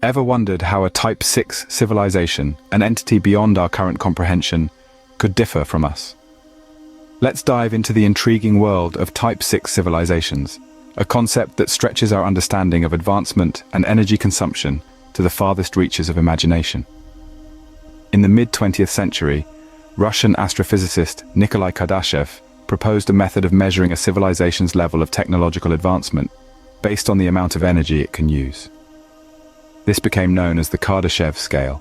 Ever wondered how a Type 6 civilization, an entity beyond our current comprehension, could differ from us? Let's dive into the intriguing world of Type 6 civilizations, a concept that stretches our understanding of advancement and energy consumption to the farthest reaches of imagination. In the mid-20th century, Russian astrophysicist Nikolai Kardashev proposed a method of measuring a civilization's level of technological advancement based on the amount of energy it can use. This became known as the Kardashev scale,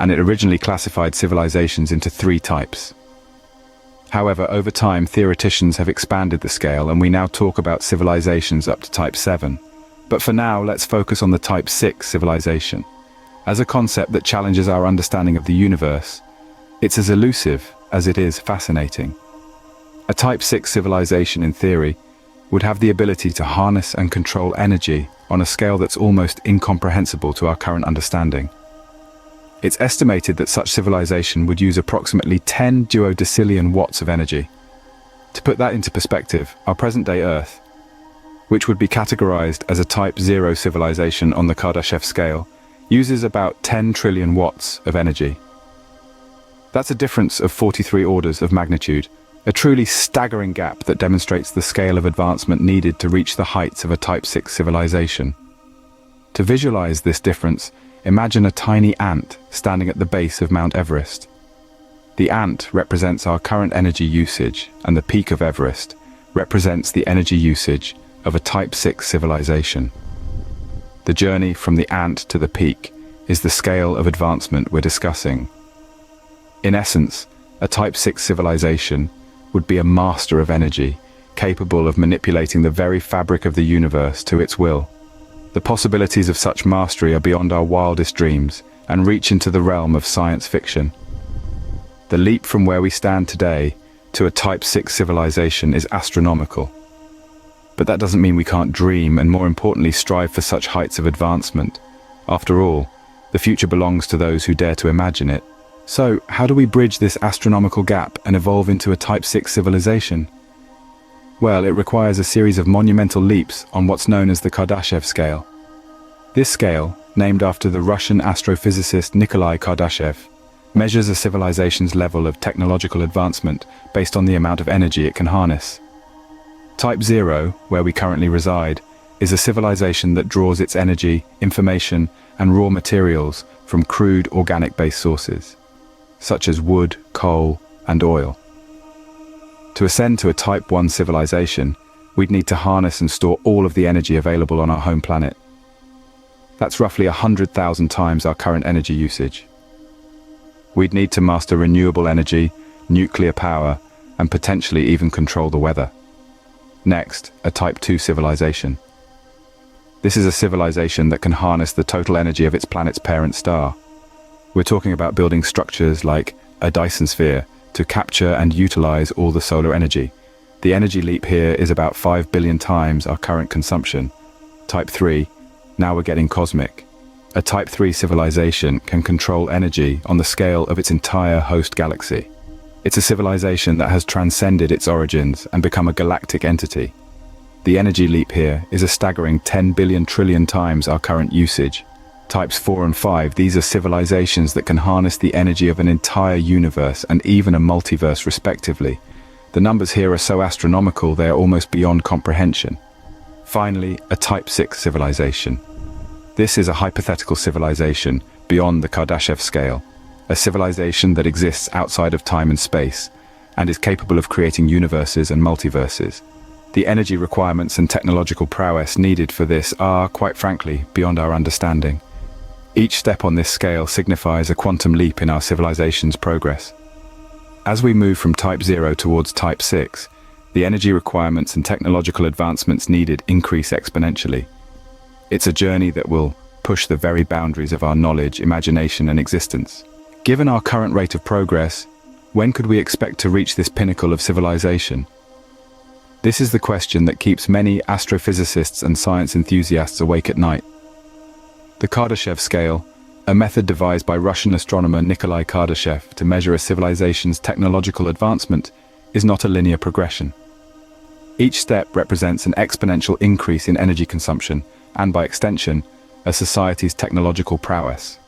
and it originally classified civilizations into 3 types. However, over time, theoreticians have expanded the scale, and we now talk about civilizations up to Type 7. But for now, let's focus on the Type 6 civilization. As a concept that challenges our understanding of the universe, it's as elusive as it is fascinating. A Type 6 civilization, in theory, would have the ability to harness and control energy on a scale that's almost incomprehensible to our current understanding. It's estimated that such civilization would use approximately 10 duodecillion watts of energy. To put that into perspective, our present-day Earth, which would be categorized as a Type 0 civilization on the Kardashev scale, uses about 10 trillion watts of energy. That's a difference of 43 orders of magnitude, a truly staggering gap that demonstrates the scale of advancement needed to reach the heights of a Type 6 civilization. To visualize this difference, imagine a tiny ant standing at the base of Mount Everest. The ant represents our current energy usage, and the peak of Everest represents the energy usage of a Type 6 civilization. The journey from the ant to the peak is the scale of advancement we're discussing. In essence, a Type 6 civilization would be a master of energy, capable of manipulating the very fabric of the universe to its will. The possibilities of such mastery are beyond our wildest dreams and reach into the realm of science fiction. The leap from where we stand today to a Type 6 civilization is astronomical. But that doesn't mean we can't dream and, more importantly, strive for such heights of advancement. After all, the future belongs to those who dare to imagine it. So, how do we bridge this astronomical gap and evolve into a Type 6 civilization? Well, it requires a series of monumental leaps on what's known as the Kardashev scale. This scale, named after the Russian astrophysicist Nikolai Kardashev, measures a civilization's level of technological advancement based on the amount of energy it can harness. Type 0, where we currently reside, is a civilization that draws its energy, information, and raw materials from crude organic-based sources, such as wood, coal, and oil. To ascend to a Type 1 civilization, we'd need to harness and store all of the energy available on our home planet. That's roughly 100,000 times our current energy usage. We'd need to master renewable energy, nuclear power, and potentially even control the weather. Next, a Type 2 civilization. This is a civilization that can harness the total energy of its planet's parent star. We're talking about building structures like a Dyson sphere to capture and utilize all the solar energy. The energy leap here is about 5 billion times our current consumption. Type 3, now we're getting cosmic. A Type 3 civilization can control energy on the scale of its entire host galaxy. It's a civilization that has transcended its origins and become a galactic entity. The energy leap here is a staggering 10 billion trillion times our current usage. Types 4 and 5, these are civilizations that can harness the energy of an entire universe and even a multiverse respectively. The numbers here are so astronomical they are almost beyond comprehension. Finally, a Type 6 civilization. This is a hypothetical civilization beyond the Kardashev scale, a civilization that exists outside of time and space, and is capable of creating universes and multiverses. The energy requirements and technological prowess needed for this are, quite frankly, beyond our understanding. Each step on this scale signifies a quantum leap in our civilization's progress. As we move from Type 0 towards Type 6, the energy requirements and technological advancements needed increase exponentially. It's a journey that will push the very boundaries of our knowledge, imagination, and existence. Given our current rate of progress, when could we expect to reach this pinnacle of civilization? This is the question that keeps many astrophysicists and science enthusiasts awake at night. The Kardashev scale, a method devised by Russian astronomer Nikolai Kardashev to measure a civilization's technological advancement, is not a linear progression. Each step represents an exponential increase in energy consumption and, by extension, a society's technological prowess.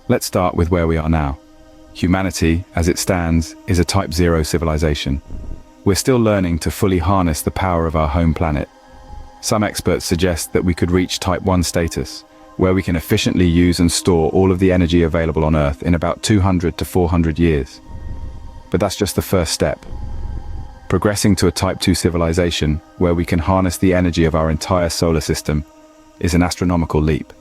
Let's start with where we are now. Humanity, as it stands, is a Type 0 civilization. We're still learning to fully harness the power of our home planet. Some experts suggest that we could reach Type 1 status, where we can efficiently use and store all of the energy available on Earth in about 200 to 400 years. But that's just the first step. Progressing to a Type 2 civilization, where we can harness the energy of our entire solar system, is an astronomical leap.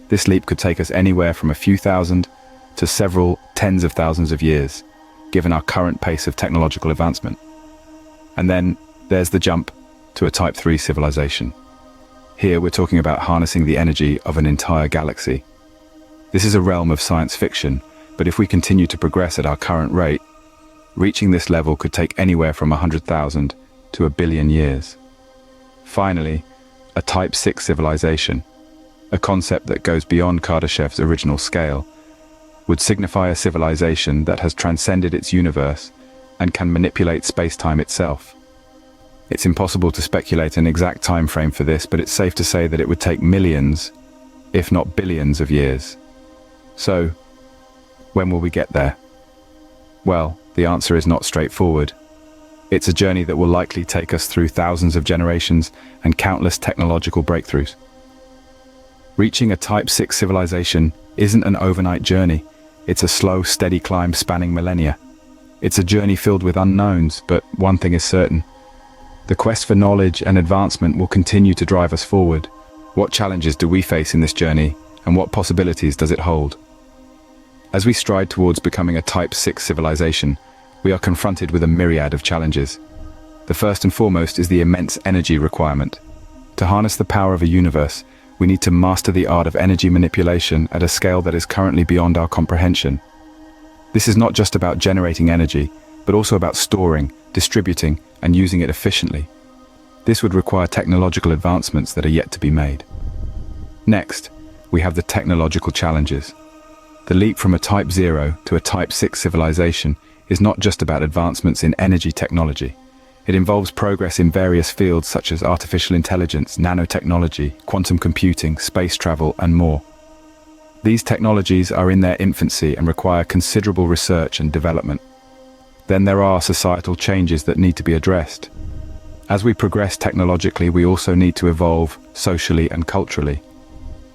This leap could take us anywhere from a few thousand to several tens of thousands of years, given our current pace of technological advancement. And then there's the jump to a Type 3 civilization. Here we're talking about harnessing the energy of an entire galaxy. This is a realm of science fiction, but if we continue to progress at our current rate, reaching this level could take anywhere from 100,000 to 1 billion years. Finally, a Type 6 civilization, a concept that goes beyond Kardashev's original scale, would signify a civilization that has transcended its universe and can manipulate space-time itself. It's impossible to speculate an exact time frame for this, but it's safe to say that it would take millions, if not billions of years. So, when will we get there? Well, the answer is not straightforward. It's a journey that will likely take us through thousands of generations and countless technological breakthroughs. Reaching a Type 6 civilization isn't an overnight journey. It's a slow, steady climb spanning millennia. It's a journey filled with unknowns, but one thing is certain. The quest for knowledge and advancement will continue to drive us forward. What challenges do we face in this journey, and what possibilities does it hold? As we stride towards becoming a Type 6 civilization, we are confronted with a myriad of challenges. The first and foremost is the immense energy requirement. To harness the power of a universe, we need to master the art of energy manipulation at a scale that is currently beyond our comprehension. This is not just about generating energy, but also about storing, distributing, and using it efficiently. This would require technological advancements that are yet to be made. Next, we have the technological challenges. The leap from a Type 0 to a Type 6 civilization is not just about advancements in energy technology. It involves progress in various fields such as artificial intelligence, nanotechnology, quantum computing, space travel, and more. These technologies are in their infancy and require considerable research and development. Then there are societal changes that need to be addressed. As we progress technologically, we also need to evolve socially and culturally.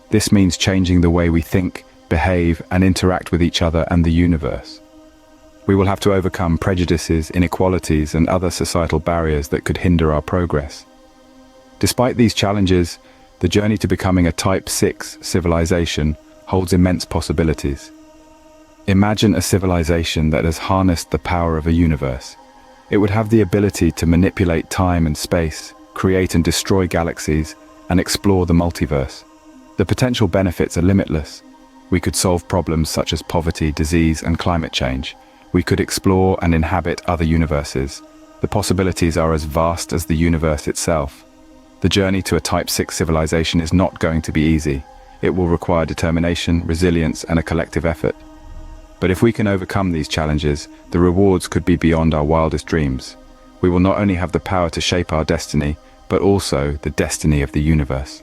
This means changing the way we think, behave, and interact with each other and the universe. We will have to overcome prejudices, inequalities, and other societal barriers that could hinder our progress. Despite these challenges, the journey to becoming a Type 6 civilization holds immense possibilities. Imagine a civilization that has harnessed the power of a universe. It would have the ability to manipulate time and space, create and destroy galaxies, and explore the multiverse. The potential benefits are limitless. We could solve problems such as poverty, disease, and climate change. We could explore and inhabit other universes. The possibilities are as vast as the universe itself. The journey to a Type 6 civilization is not going to be easy. It will require determination, resilience, and a collective effort. But if we can overcome these challenges, the rewards could be beyond our wildest dreams. We will not only have the power to shape our destiny, but also the destiny of the universe.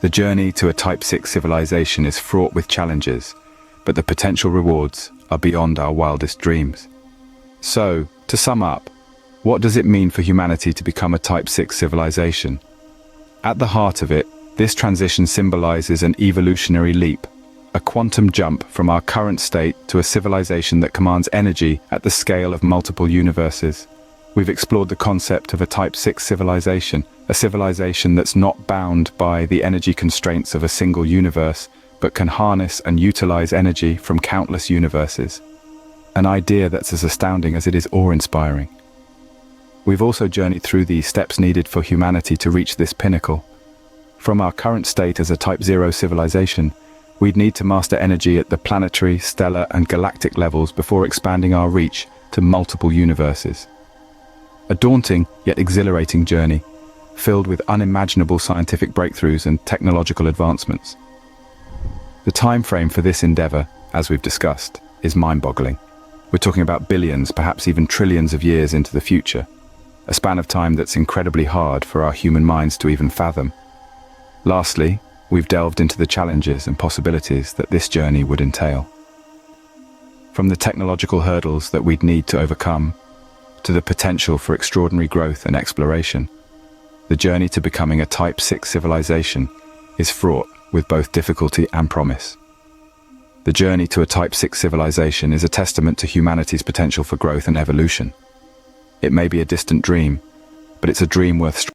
The journey to a Type 6 civilization is fraught with challenges, but the potential rewards are beyond our wildest dreams. So, to sum up, what does it mean for humanity to become a Type 6 civilization? At the heart of it, this transition symbolizes an evolutionary leap, a quantum jump from our current state to a civilization that commands energy at the scale of multiple universes. We've explored the concept of a Type 6 civilization, a civilization that's not bound by the energy constraints of a single universe, but can harness and utilize energy from countless universes. An idea that's as astounding as it is awe-inspiring. We've also journeyed through the steps needed for humanity to reach this pinnacle. From our current state as a Type 0 civilization, we'd need to master energy at the planetary, stellar, and galactic levels before expanding our reach to multiple universes. A daunting yet exhilarating journey, filled with unimaginable scientific breakthroughs and technological advancements. The time frame for this endeavor, as we've discussed, is mind-boggling. We're talking about billions, perhaps even trillions of years into the future, a span of time that's incredibly hard for our human minds to even fathom. Lastly, we've delved into the challenges and possibilities that this journey would entail. From the technological hurdles that we'd need to overcome, to the potential for extraordinary growth and exploration, the journey to becoming a Type 6 civilization is fraught with both difficulty and promise. The journey to a Type 6 civilization is a testament to humanity's potential for growth and evolution. It may be a distant dream, but it's a dream worth striving